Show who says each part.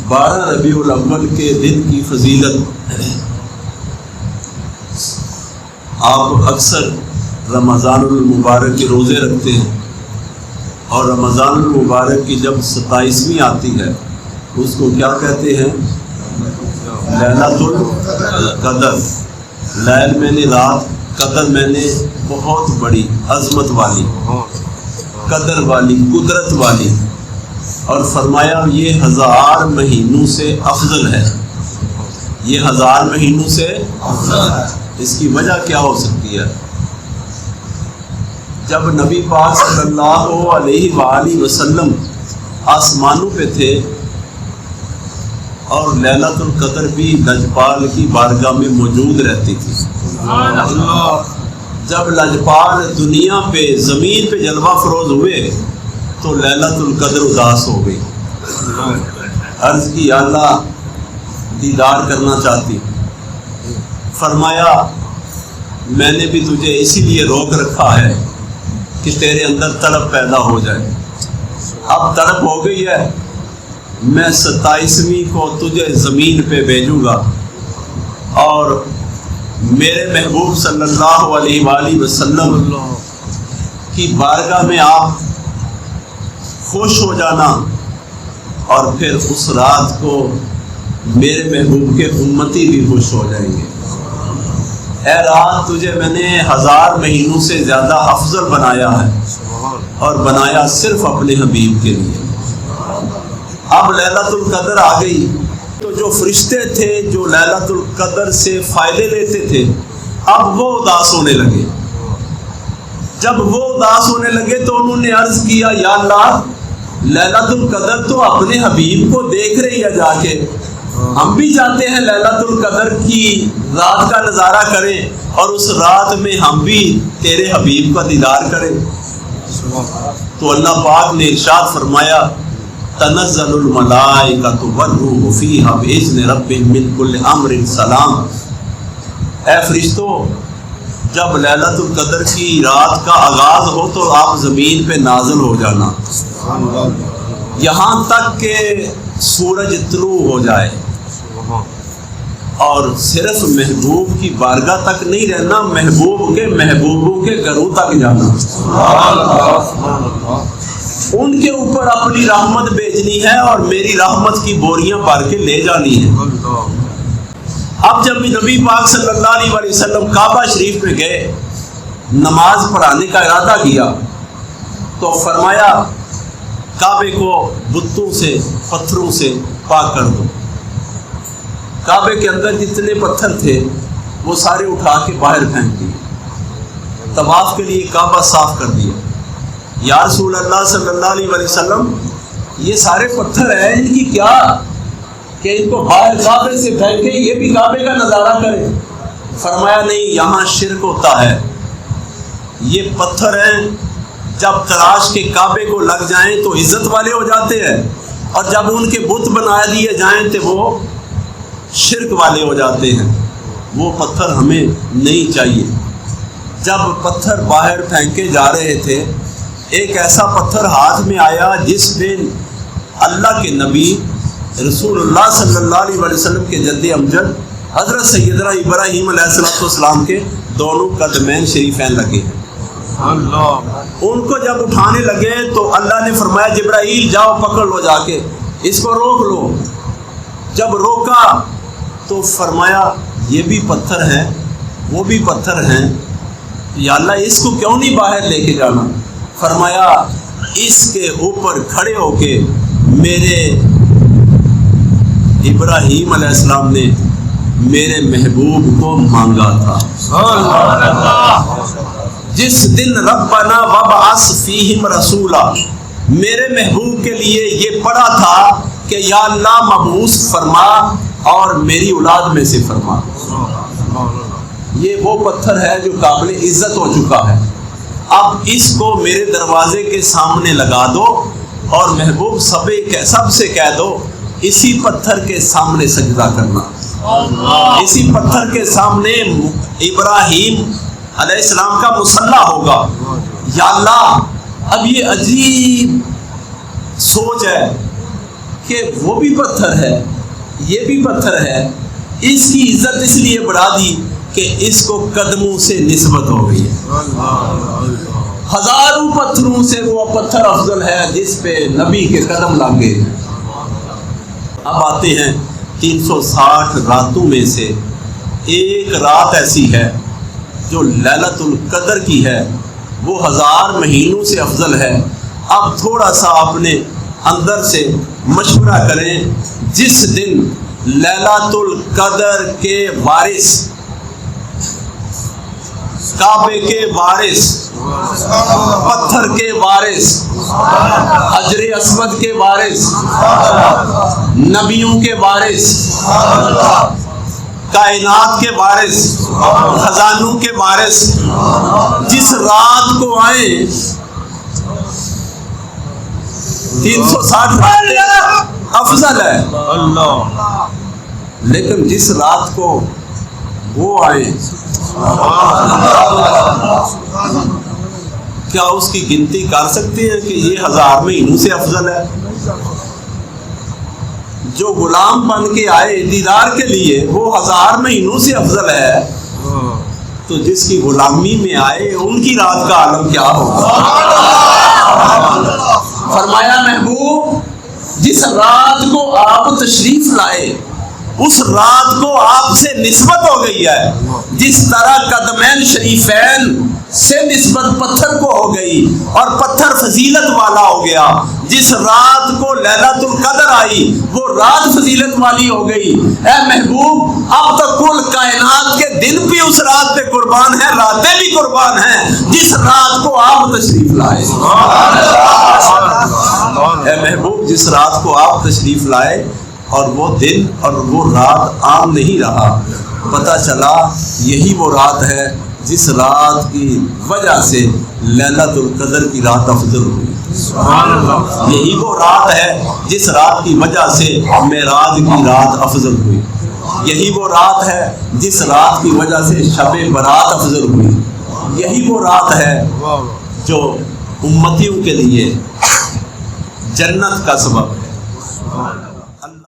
Speaker 1: 12 ربیع الاول کے دن کی فضیلت۔ آپ اکثر رمضان المبارک کے روزے رکھتے ہیں، اور رمضان المبارک کی جب 27ویں آتی ہے اس کو کیا کہتے ہیں؟ لیلۃ القدر۔ لیل میں نے رات، قدر میں نے بہت بڑی عظمت والی، قدر والی، قدرت والی، اور فرمایا یہ 1000 مہینوں سے افضل ہے، یہ 1000 مہینوں سے افضل ہے۔ اس کی وجہ کیا ہو سکتی ہے؟ جب نبی پاک صلی اللہ علیہ وآلہ وسلم آسمانوں پہ تھے اور لیلۃ القدر بھی لجپال کی بارگاہ میں موجود رہتی تھی، جب لجپال دنیا پہ زمین پہ جلوہ فروز ہوئے تو لیلۃ القدر اداس ہو گئی، عرض کی یا اللہ دیدار کرنا چاہتی۔ فرمایا میں نے بھی تجھے اسی لیے روک رکھا ہے کہ تیرے اندر طلب پیدا ہو جائے۔ اب طلب ہو گئی ہے، میں 27ویں کو تجھے زمین پہ بھیجوں گا، اور میرے محبوب صلی اللہ علیہ وآلہ وسلم کی بارگاہ میں آپ خوش ہو جانا، اور پھر اس رات کو میرے محبوب کے امتی بھی خوش ہو جائیں گے۔ اے رات تجھے میں نے 1000 مہینوں سے زیادہ افضل بنایا ہے، اور بنایا صرف اپنے حبیب کے لیے۔ اب لیلۃ القدر آ گئی تو جو فرشتے تھے جو لیلۃ القدر سے فائدے لیتے تھے اب وہ اداس ہونے لگے۔ جب وہ اداس ہونے لگے تو انہوں نے عرض کیا یا اللہ لیلۃ القدر تو اپنے حبیب کو دیکھ رہی ہے جا کے، ہم بھی چاہتے ہیں لیلۃ القدر کی رات کا نظارہ کریں، اور اس رات میں ہم بھی تیرے حبیب کا دیدار کریں۔ تو اللہ پاک نے ارشاد فرمایا تنزل الملائکۃ والروح فیہا بإذن ربہم من کل امر سلام۔ اے فرشتوں، جب لیلۃ القدر کی رات کا آغاز ہو تو آپ زمین پہ نازل ہو جانا، یہاں تک کہ سورج طلوع ہو جائے، اور صرف محبوب کی بارگاہ تک نہیں رہنا، محبوب کے محبوبوں کے گھروں تک جانا، ان کے اوپر اپنی رحمت بھیجنی ہے، اور میری رحمت کی بوریاں بھر کے لے جانی ہے۔ اب جب بھی نبی پاک صلی اللہ علیہ وسلم کعبہ شریف میں گئے، نماز پڑھانے کا ارادہ کیا، تو فرمایا کعبے کو بتوں سے، پتھروں سے پاک کر دو۔ کعبے کے اندر جتنے پتھر تھے وہ سارے اٹھا کے باہر پھینک دیے، طواف کے لیے کعبہ صاف کر دیا۔ یا رسول اللہ صلی اللہ علیہ وسلم یہ سارے پتھر ہیں، ان کی کیا کہ ان کو باہر کعبے سے پھینکے، یہ بھی کعبے کا نظارہ کریں؟ فرمایا نہیں، یہاں شرک ہوتا ہے، یہ پتھر ہیں جب تراش کے کعبے کو لگ جائیں تو عزت والے ہو جاتے ہیں، اور جب ان کے بت بنا دیے جائیں تو وہ شرک والے ہو جاتے ہیں، وہ پتھر ہمیں نہیں چاہیے۔ جب پتھر باہر پھینکے جا رہے تھے، ایک ایسا پتھر ہاتھ میں آیا جس میں اللہ کے نبی رسول اللہ صلی اللہ علیہ وسلم کے جد امجد حضرت سیدنا ابراہیم علیہ السلام کے دونوں قدمین شریفین لگے۔ ان کو جب اٹھانے لگے تو اللہ نے فرمایا جبرائیل جاؤ پکڑ لو، جا کے اس کو روک لو۔ جب روکا تو فرمایا یہ بھی پتھر ہیں، وہ بھی پتھر ہیں، یا اللہ اس کو کیوں نہیں باہر لے کے جانا؟ فرمایا اس کے اوپر کھڑے ہو کے میرے ابراہیم علیہ السلام نے میرے محبوب کو مانگا تھا۔ جس دن ربنا وابعث فیہم رسولا، میرے محبوب کے لیے یہ پڑھا تھا کہ یا اللہ مبعوث فرما اور میری اولاد میں سے فرما۔ یہ وہ پتھر ہے جو قابل عزت ہو چکا ہے، اب اس کو میرے دروازے کے سامنے لگا دو، اور محبوب سب سے کہہ دو اسی پتھر کے سامنے سجدہ کرنا، اسی پتھر کے سامنے ابراہیم علیہ السلام کا مصلی ہوگا۔ یا اللہ اب یہ عجیب سوچ ہے کہ وہ بھی پتھر ہے یہ بھی پتھر ہے، اس کی عزت اس لیے بڑھا دی کہ اس کو قدموں سے نسبت ہو گئی ہے۔ ہزاروں پتھروں سے وہ پتھر افضل ہے جس پہ نبی کے قدم لگے۔ اب آتے ہیں 360 راتوں میں سے ایک رات ایسی ہے جو لیلۃ القدر کی ہے، وہ 1000 مہینوں سے افضل ہے۔ اب تھوڑا سا اپنے اندر سے مشورہ کریں، جس دن لیلۃ القدر کے وارث، کعبے کے وارث، پتھر کے وارث، حجر اسود کے وارث، نبیوں کے وارث، کائنات کے وارث، خزانوں کے وارث جس رات کو آئیں، 360 افضل ہے، لیکن جس رات کو وہ آئے کیا اس کی گنتی کر سکتے ہیں کہ یہ 1000 مہینوں سے افضل ہے؟ جو غلام بن کے آئے دیدار کے لیے وہ 1000 مہینوں سے افضل ہے، تو جس کی غلامی میں آئے ان کی رات کا عالم کیا ہوگا؟ فرمایا محبوب جس رات کو آپ تشریف لائے اس رات کو آپ سے نسبت ہو گئی ہے، جس طرح قدمین شریفین سے نسبت پتھر کو ہو گئی اور پتھر فضیلت والا ہو گیا، جس رات کو لیلۃ القدر آئی وہ رات فضیلت والی ہو گئی۔ اے محبوب اب تو کل کائنات کے دن بھی اس رات پہ قربان ہیں، راتیں بھی قربان ہیں جس رات کو آپ تشریف لائے۔ اے محبوب جس رات کو آپ تشریف لائے اور وہ دن اور وہ رات عام نہیں رہا، پتہ چلا یہی وہ رات ہے جس رات کی وجہ سے لیلۃ القدر کی رات افضل ہوئی، یہی وہ رات ہے جس رات کی وجہ سے معراج کی رات افضل ہوئی، یہی وہ رات ہے جس رات کی وجہ سے شب برات افضل ہوئی، یہی وہ رات ہے جو امتیوں کے لیے جنت کا سبب ہے۔